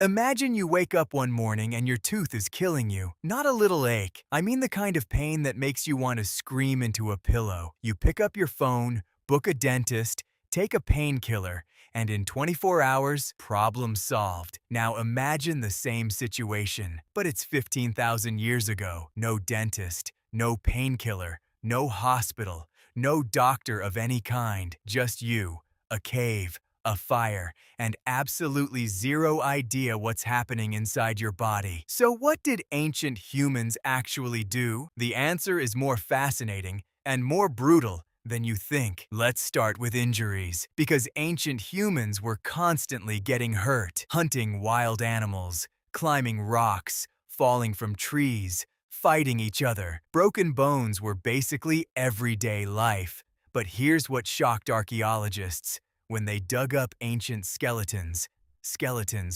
Imagine you wake up one morning and your tooth is killing you. Not a little ache. I mean the kind of pain that makes you want to scream into a pillow. You pick up your phone, book a dentist, take a painkiller, and in 24 hours, problem solved. Now imagine the same situation, but it's 15,000 years ago. No dentist, no painkiller, no hospital, no doctor of any kind, just you, a cave, a fire, and absolutely zero idea what's happening inside your body. So what did ancient humans actually do? The answer is more fascinating and more brutal than you think. Let's start with injuries, because ancient humans were constantly getting hurt, hunting wild animals, climbing rocks, falling from trees, fighting each other. Broken bones were basically everyday life. But here's what shocked archaeologists. When they dug up ancient skeletons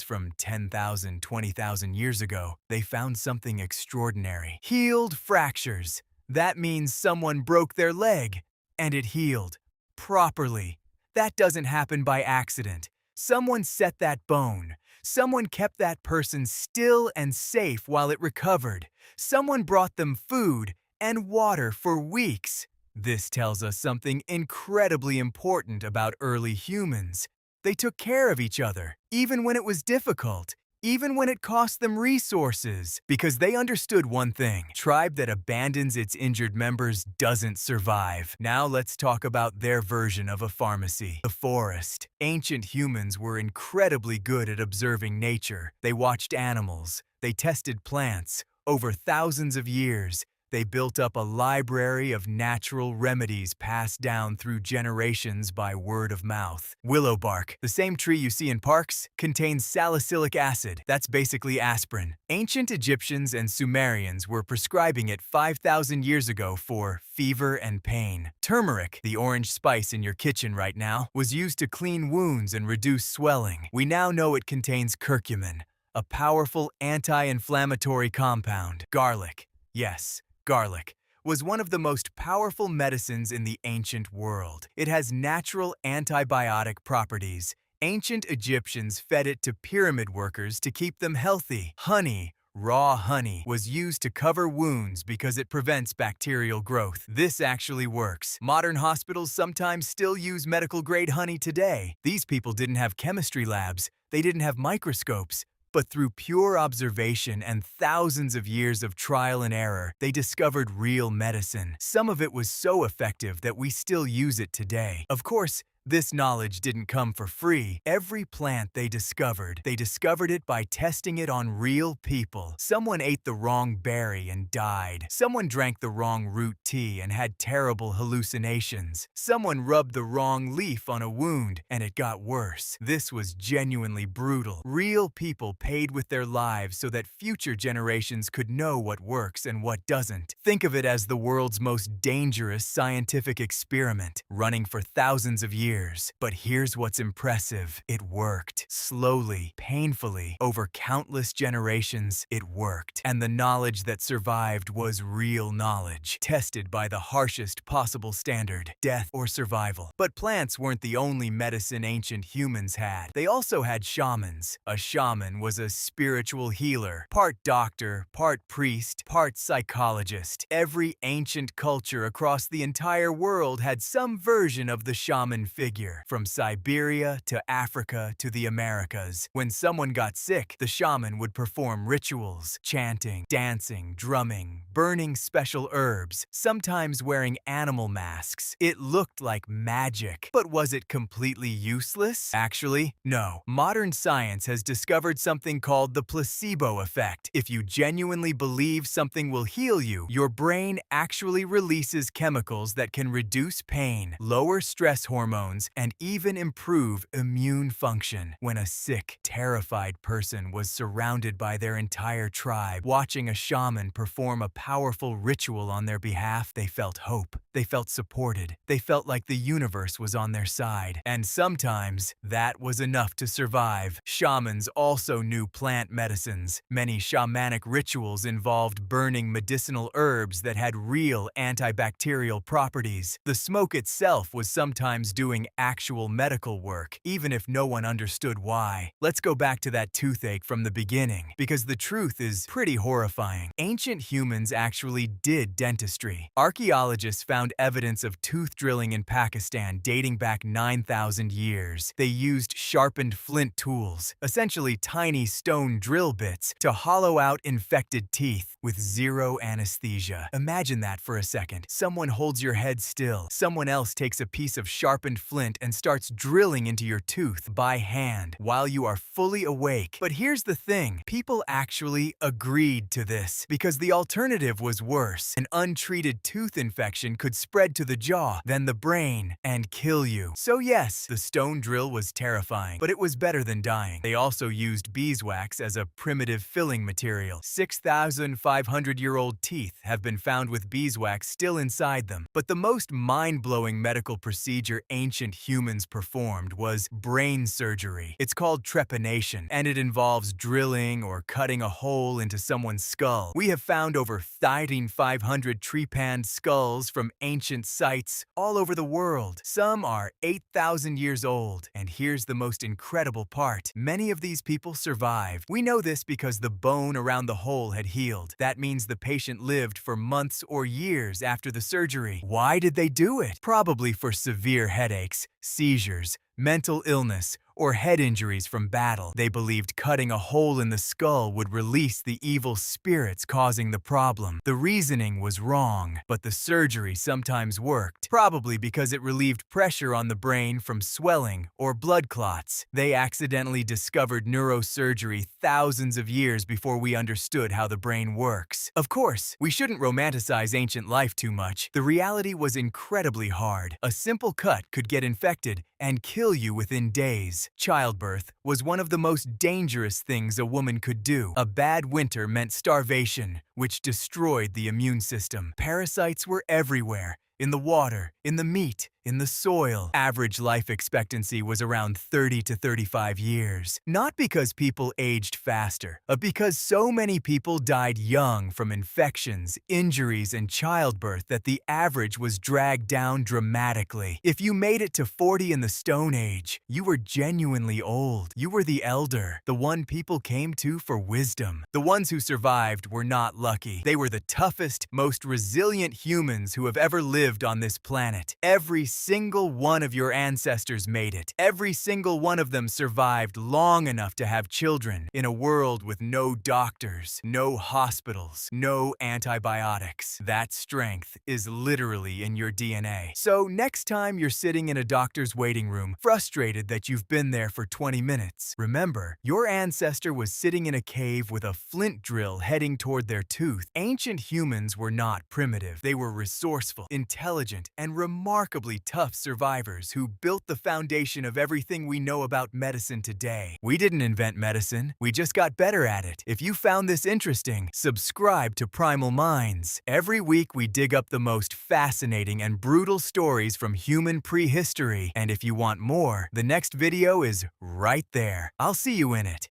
from 10,000, 20,000 years ago, they found something extraordinary. Healed fractures. That means someone broke their leg, and it healed properly. That doesn't happen by accident. Someone set that bone. Someone kept that person still and safe while it recovered. Someone brought them food and water for weeks. This tells us something incredibly important about early humans. They took care of each other, even when it was difficult, even when it cost them resources, because they understood one thing: tribe that abandons its injured members doesn't survive. Now let's talk about their version of a pharmacy: the forest. Ancient humans were incredibly good at observing nature. They watched animals. They tested plants. Over thousands of years, they built up a library of natural remedies passed down through generations by word of mouth. Willow bark, the same tree you see in parks, contains salicylic acid. That's basically aspirin. Ancient Egyptians and Sumerians were prescribing it 5,000 years ago for fever and pain. Turmeric, the orange spice in your kitchen right now, was used to clean wounds and reduce swelling. We now know it contains curcumin, a powerful anti-inflammatory compound. Garlic. Yes. Garlic was one of the most powerful medicines in the ancient world. It has natural antibiotic properties. Ancient Egyptians fed it to pyramid workers to keep them healthy. Honey, raw honey, was used to cover wounds because it prevents bacterial growth. This actually works. Modern hospitals sometimes still use medical-grade honey today. These people didn't have chemistry labs. They didn't have microscopes. But through pure observation and thousands of years of trial and error, they discovered real medicine. Some of it was so effective that we still use it today. Of course, this knowledge didn't come for free. Every plant they discovered it by testing it on real people. Someone ate the wrong berry and died. Someone drank the wrong root tea and had terrible hallucinations. Someone rubbed the wrong leaf on a wound and it got worse. This was genuinely brutal. Real people paid with their lives so that future generations could know what works and what doesn't. Think of it as the world's most dangerous scientific experiment, running for thousands of years. But here's what's impressive. It worked. Slowly, painfully, over countless generations, it worked. And the knowledge that survived was real knowledge, tested by the harshest possible standard: death or survival. But plants weren't the only medicine ancient humans had. They also had shamans. A shaman was a spiritual healer, part doctor, part priest, part psychologist. Every ancient culture across the entire world had some version of the shaman figure. From Siberia to Africa to the Americas. When someone got sick, the shaman would perform rituals: chanting, dancing, drumming, burning special herbs, sometimes wearing animal masks. It looked like magic. But was it completely useless? Actually, no. Modern science has discovered something called the placebo effect. If you genuinely believe something will heal you, your brain actually releases chemicals that can reduce pain, lower stress hormones, and even improve immune function. When a sick, terrified person was surrounded by their entire tribe, watching a shaman perform a powerful ritual on their behalf, they felt hope. They felt supported. They felt like the universe was on their side. And sometimes, that was enough to survive. Shamans also knew plant medicines. Many shamanic rituals involved burning medicinal herbs that had real antibacterial properties. The smoke itself was sometimes doing performing actual medical work, even if no one understood why. Let's go back to that toothache from the beginning, because the truth is pretty horrifying. Ancient humans actually did dentistry. Archaeologists found evidence of tooth drilling in Pakistan dating back 9,000 years. They used sharpened flint tools, essentially tiny stone drill bits, to hollow out infected teeth with zero anesthesia. Imagine that for a second. Someone holds your head still. Someone else takes a piece of sharpened flint and starts drilling into your tooth by hand while you are fully awake. But here's the thing. People actually agreed to this because the alternative was worse. An untreated tooth infection could spread to the jaw, then the brain, and kill you. So yes, the stone drill was terrifying, but it was better than dying. They also used beeswax as a primitive filling material. 6,500-year-old teeth have been found with beeswax still inside them. But the most mind-blowing medical procedure ancient humans performed was brain surgery. It's called trepanation, and it involves drilling or cutting a hole into someone's skull. We have found over 13,500 trepanned skulls from ancient sites all over the world. Some are 8,000 years old. And here's the most incredible part. Many of these people survived. We know this because the bone around the hole had healed. That means the patient lived for months or years after the surgery. Why did they do it? Probably for severe headaches, seizures, mental illness, or head injuries from battle. They believed cutting a hole in the skull would release the evil spirits causing the problem. The reasoning was wrong, but the surgery sometimes worked, probably because it relieved pressure on the brain from swelling or blood clots. They accidentally discovered neurosurgery thousands of years before we understood how the brain works. Of course, we shouldn't romanticize ancient life too much. The reality was incredibly hard. A simple cut could get infected and kill you within days. Childbirth was one of the most dangerous things a woman could do. A bad winter meant starvation, which destroyed the immune system. Parasites were everywhere, in the water, in the meat, in the soil. Average life expectancy was around 30 to 35 years. Not because people aged faster, but because so many people died young from infections, injuries, and childbirth that the average was dragged down dramatically. If you made it to 40 in the Stone Age, you were genuinely old. You were the elder, the one people came to for wisdom. The ones who survived were not lucky. They were the toughest, most resilient humans who have ever lived on this planet. Every single one of your ancestors made it. Every single one of them survived long enough to have children in a world with no doctors, no hospitals, no antibiotics. That strength is literally in your DNA. So next time you're sitting in a doctor's waiting room, frustrated that you've been there for 20 minutes, remember, your ancestor was sitting in a cave with a flint drill heading toward their tooth. Ancient humans were not primitive. They were resourceful, intelligent, and remarkably tough survivors who built the foundation of everything we know about medicine today. We didn't invent medicine, we just got better at it. If you found this interesting, subscribe to Primal Minds. Every week we dig up the most fascinating and brutal stories from human prehistory. And if you want more, the next video is right there. I'll see you in it.